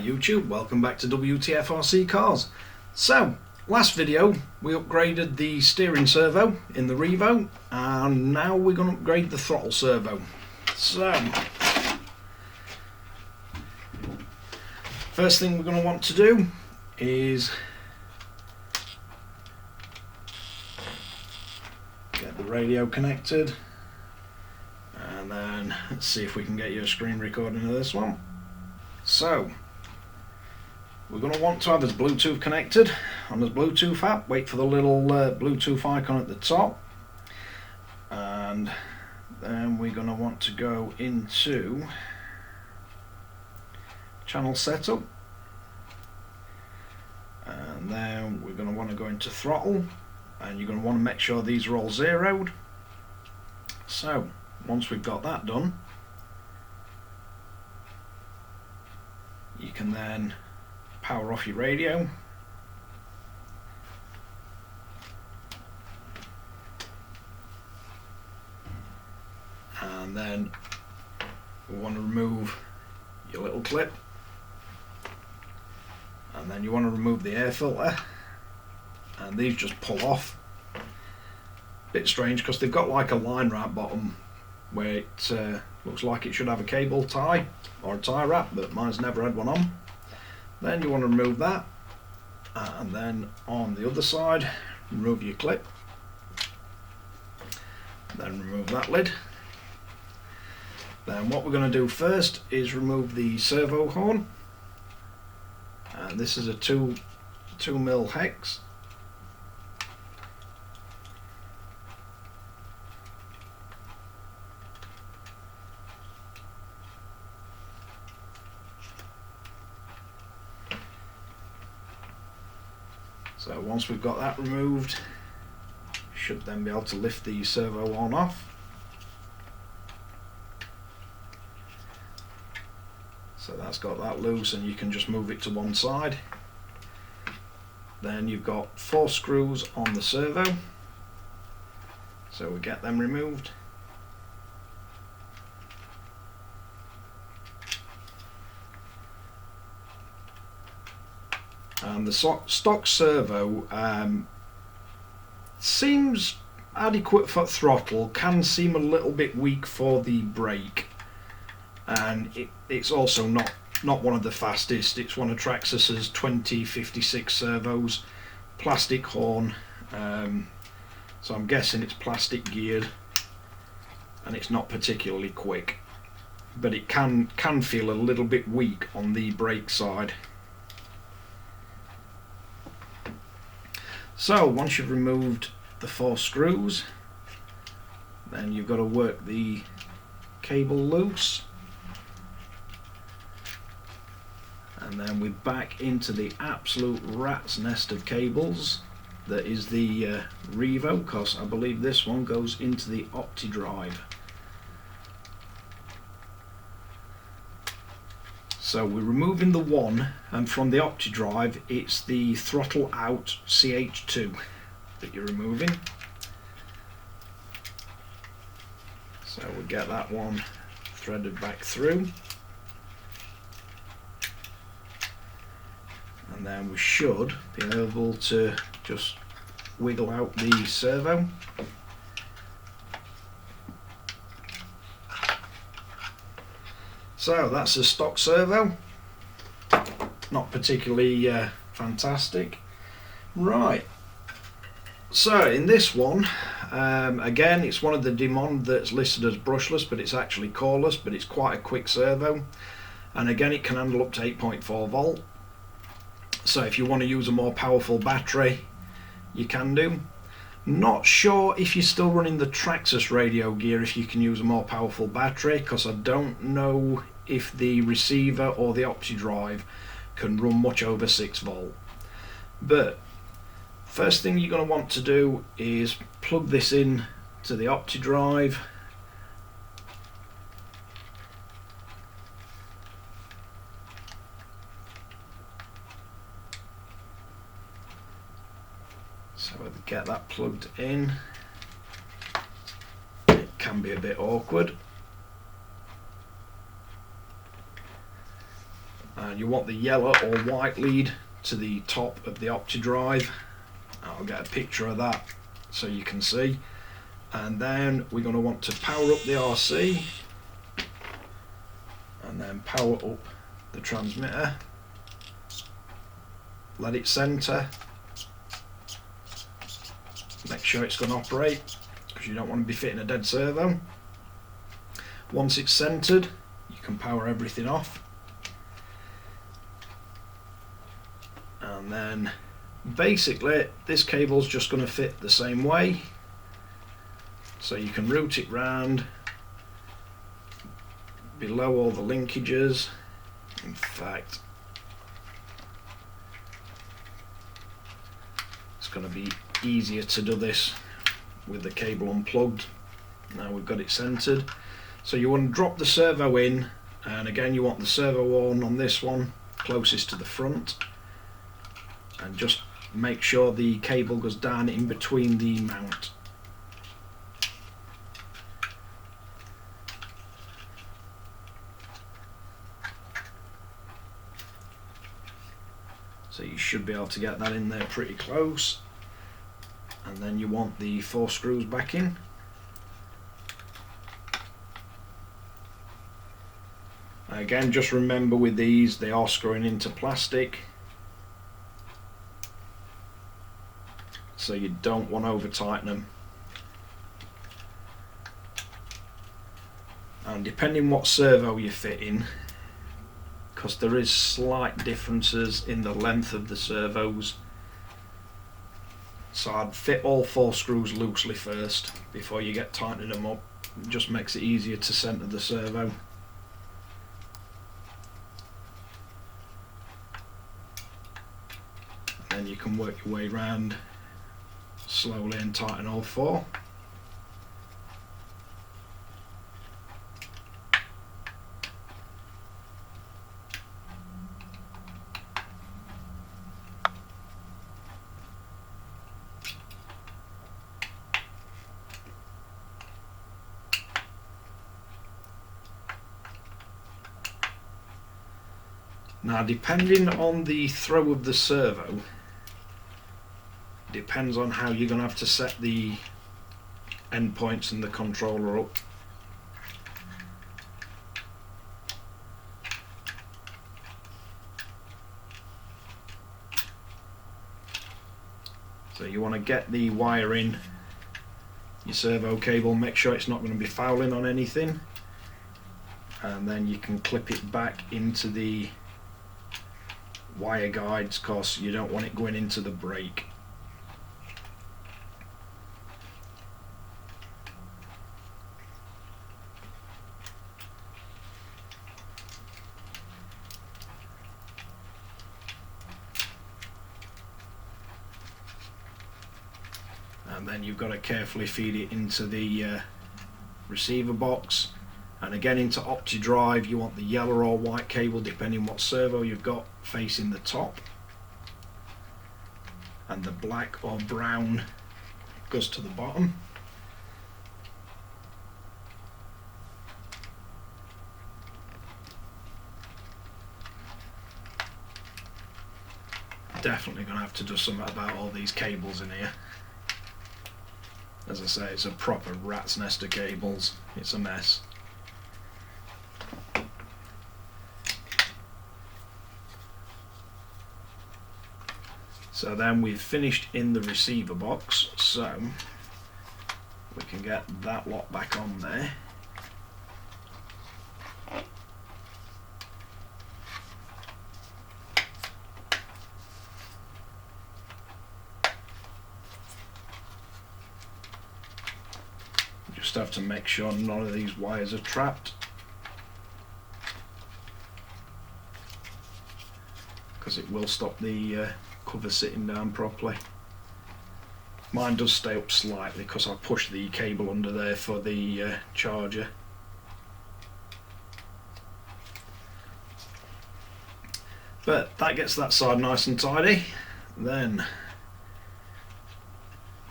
YouTube, welcome back to Wtf Rc Cars. So, last video we upgraded the steering servo in the Revo, and now we're going to upgrade the throttle servo. So, first thing we're going to want to do is get the radio connected, and then let's see if we can get you a screen recording of this one. So, we're going to want to have this Bluetooth connected on this Bluetooth app. Wait for the little Bluetooth icon at the top, and then we're going to want to go into channel setup, and then we're going to want to go into throttle, and you're going to want to make sure these are all zeroed. So once we've got that done, you can then power off your radio, and then we want to remove your little clip, and then you want to remove the air filter, and these just pull off. Bit strange because they've got like a line wrap bottom where it looks like it should have a cable tie or a tie wrap, but mine's never had one on. Then you want to remove that, and then on the other side remove your clip, then remove that lid. Then what we're going to do first is remove the servo horn, and this is a 2mm hex. So once we've got that removed, we should then be able to lift the servo on off. So that's got that loose, and you can just move it to one side. Then you've got 4 screws on the servo, so we get them removed. And the stock servo seems adequate for throttle, can seem a little bit weak for the brake, and it's also not one of the fastest. It's one of Traxxas's 2056 servos, plastic horn, so I'm guessing it's plastic geared, and it's not particularly quick, but it can feel a little bit weak on the brake side. So once you've removed the 4 screws, then you've got to work the cable loose, and then we're back into the absolute rat's nest of cables that is the Revo, because I believe this one goes into the Opti drive. So we're removing the one, and from the Opti drive it's the throttle out CH2 that you're removing. So we get that one threaded back through, and then we should be able to just wiggle out the servo. So that's a stock servo, not particularly fantastic. Right, so in this one, again it's one of the Dmond that's listed as brushless, but it's actually coreless, but it's quite a quick servo, and again it can handle up to 8.4 volt. So if you want to use a more powerful battery, you can do. Not sure if you're still running the Traxxas radio gear if you can use a more powerful battery, because I don't know if the receiver or the Opti drive can run much over 6 volt. But first thing you're going to want to do is plug this in to the Opti drive. So get that plugged in. It can be a bit awkward. and you want the yellow or white lead to the top of the OptiDrive. I'll get a picture of that so you can see. And then we're going to want to power up the RC and then power up the transmitter, let it center, make sure it's going to operate because you don't want to be fitting a dead servo. Once it's centered, you can power everything off, and then basically this cable's just going to fit the same way, so you can route it round below all the linkages. In fact, it's going to be easier to do this with the cable unplugged. Now we've got it centered, so you want to drop the servo in, and again you want the servo horn on this one closest to the front, and just make sure the cable goes down in between the mount. So you should be able to get that in there pretty close, and then you want the 4 screws back in. Again, just remember with these, they are screwing into plastic, so you don't want to over tighten them. And depending what servo you fit in, because there is slight differences in the length of the servos, so I'd fit all 4 screws loosely first before you get tightening them up. It just makes it easier to center the servo. And then you can work your way around slowly and tighten all 4. Now, depending on the throw of the servo, depends on how you're going to have to set the endpoints and the controller up. So you want to get the wire in your servo cable, make sure it's not going to be fouling on anything, and then you can clip it back into the wire guides because you don't want it going into the brake. And then you've got to carefully feed it into the receiver box, and again into OptiDrive you want the yellow or white cable depending what servo you've got facing the top, and the black or brown goes to the bottom. Definitely going to have to do something about all these cables in here. As I say, it's a proper rat's nest of cables. It's a mess. So then we've finished in the receiver box, so we can get that lot back on there. Just have to make sure none of these wires are trapped, because it will stop the cover sitting down properly. Mine does stay up slightly because I push the cable under there for the charger. But that gets that side nice and tidy. Then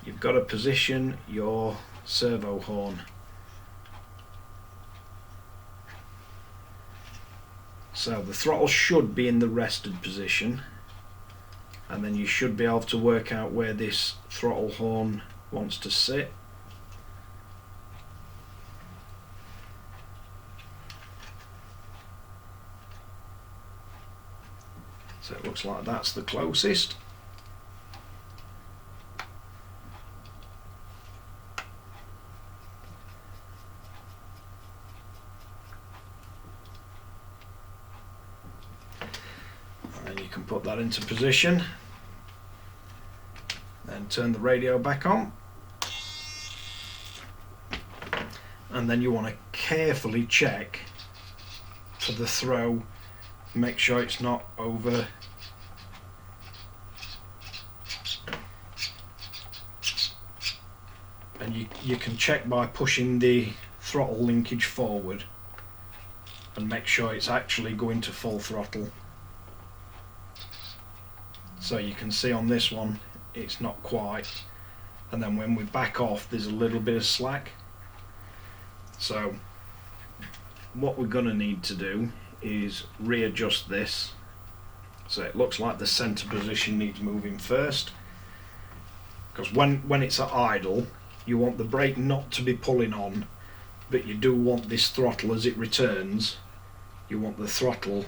you've got to position your servo horn. So the throttle should be in the rested position, and then you should be able to work out where this throttle horn wants to sit. So it looks like that's the closest. And you can put that into position. Then turn the radio back on. And then you want to carefully check for the throw. Make sure it's not over. And you can check by pushing the throttle linkage forward and make sure it's actually going to full throttle. So you can see on this one it's not quite, and then when we back off there's a little bit of slack. So what we're going to need to do is readjust this. So it looks like the center position needs moving first, because when it's at idle you want the brake not to be pulling on, but you do want this throttle as it returns, you want the throttle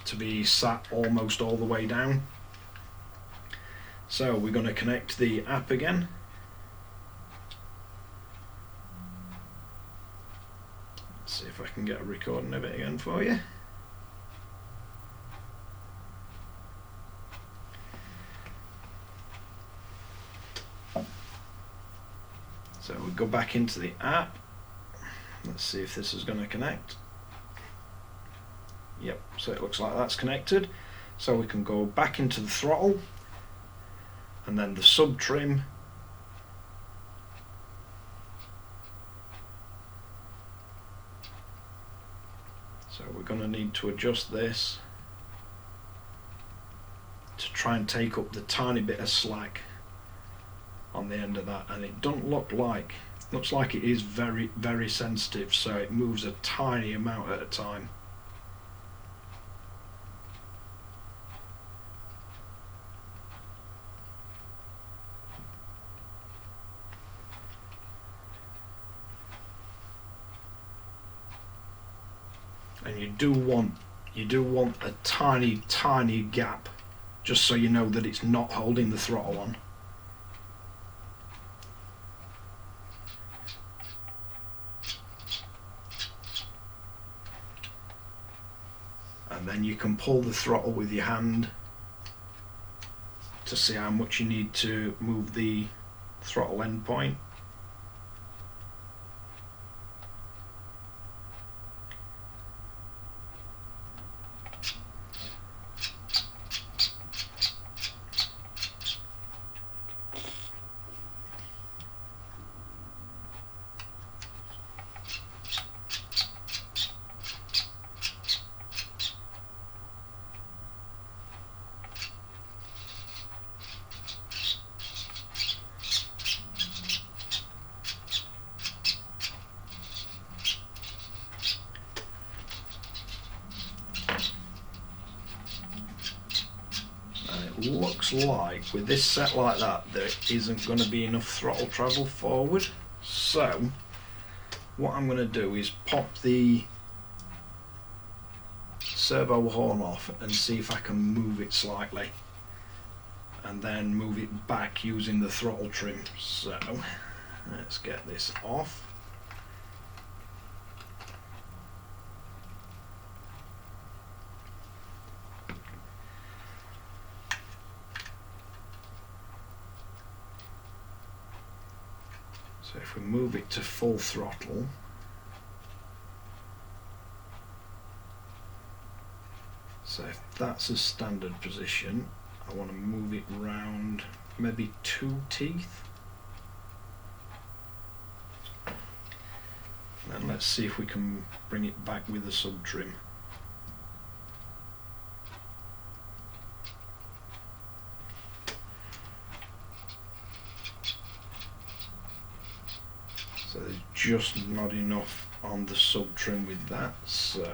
to be sat almost all the way down. So we're going to connect the app again. Let's see if I can get a recording of it again for you. So we go back into the app. Let's see if this is going to connect. Yep, so it looks like that's connected. So we can go back into the throttle and then the sub trim. So we're going to need to adjust this to try and take up the tiny bit of slack on the end of that, and it doesn't look like, looks like it is very, very sensitive, so it moves a tiny amount at a time. And you do want a tiny gap, just so you know that it's not holding the throttle on. And then you can pull the throttle with your hand to see how much you need to move the throttle end point. Looks like with this set like that there isn't going to be enough throttle travel forward, so what I'm going to do is pop the servo horn off and see if I can move it slightly and then move it back using the throttle trim. So let's get this off. So if we move it to full throttle, so if that's a standard position, I want to move it round maybe 2 teeth. And let's see if we can bring it back with the sub trim. So there's just not enough on the sub trim with that, so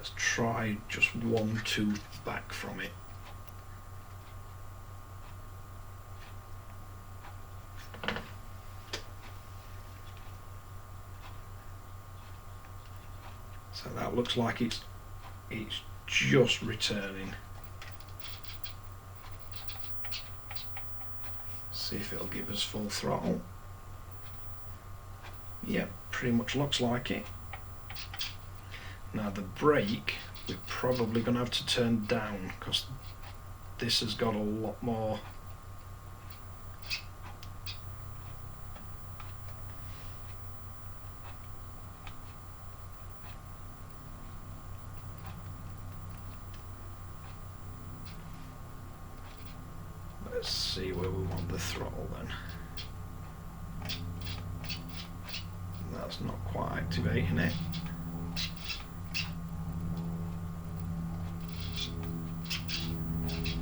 let's try just one tooth back from it. So that looks like it's just returning. See if it'll give us full throttle. Yep, pretty much looks like it. Now the brake, we're probably going to have to turn down because this has got a lot more. Let's see where we want the throttle then. That's not quite activating it.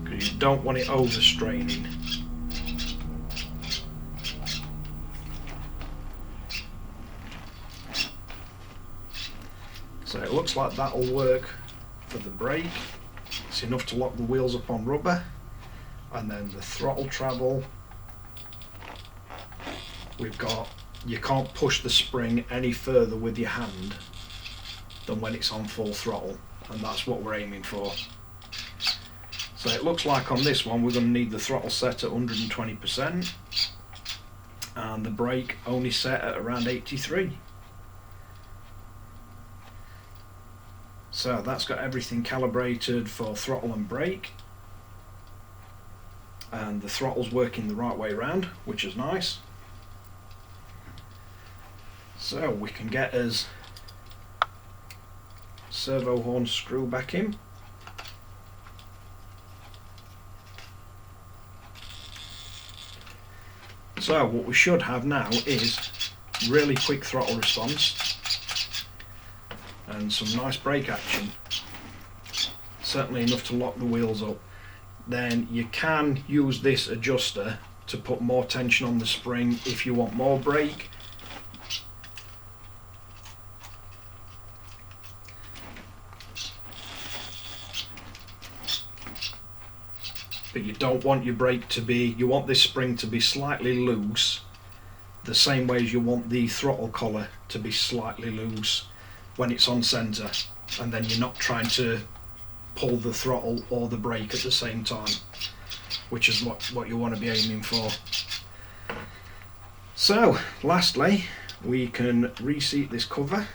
Because you don't want it overstraining. So it looks like that'll work for the brake. It's enough to lock the wheels up on rubber. And then the throttle travel, we've got, you can't push the spring any further with your hand than when it's on full throttle, and that's what we're aiming for. So it looks like on this one we're going to need the throttle set at 120% and the brake only set at around 83. So that's got everything calibrated for throttle and brake. And the throttle's working the right way around, which is nice. So we can get us servo horn screw back in. So what we should have now is really quick throttle response and some nice brake action. Certainly enough to lock the wheels up. Then you can use this adjuster to put more tension on the spring if you want more brake. But you don't want your brake to be, you want this spring to be slightly loose, the same way as you want the throttle collar to be slightly loose when it's on centre, and then you're not trying to pull the throttle or the brake at the same time, which is what you want to be aiming for. So lastly, we can reseat this cover.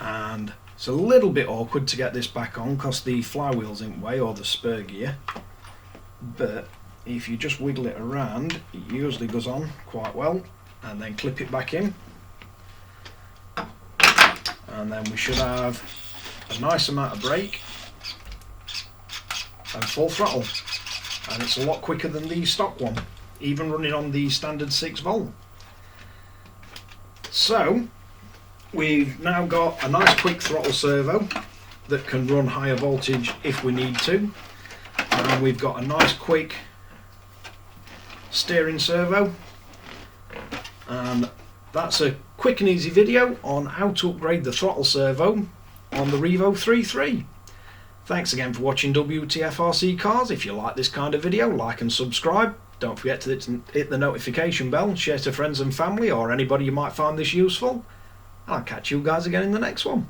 And it's a little bit awkward to get this back on because the flywheel's in the way, or the spur gear, but if you just wiggle it around it usually goes on quite well. And then clip it back in, and then we should have a nice amount of brake and full throttle, and it's a lot quicker than the stock one, even running on the standard 6V. So we've now got a nice quick throttle servo that can run higher voltage if we need to, and we've got a nice quick steering servo. And that's a quick and easy video on how to upgrade the throttle servo on the Revo 3.3. Thanks again for watching Wtf Rc Cars. If you like this kind of video, like and subscribe. Don't forget to hit the notification bell and share to friends and family or anybody you might find this useful. I'll catch you guys again in the next one.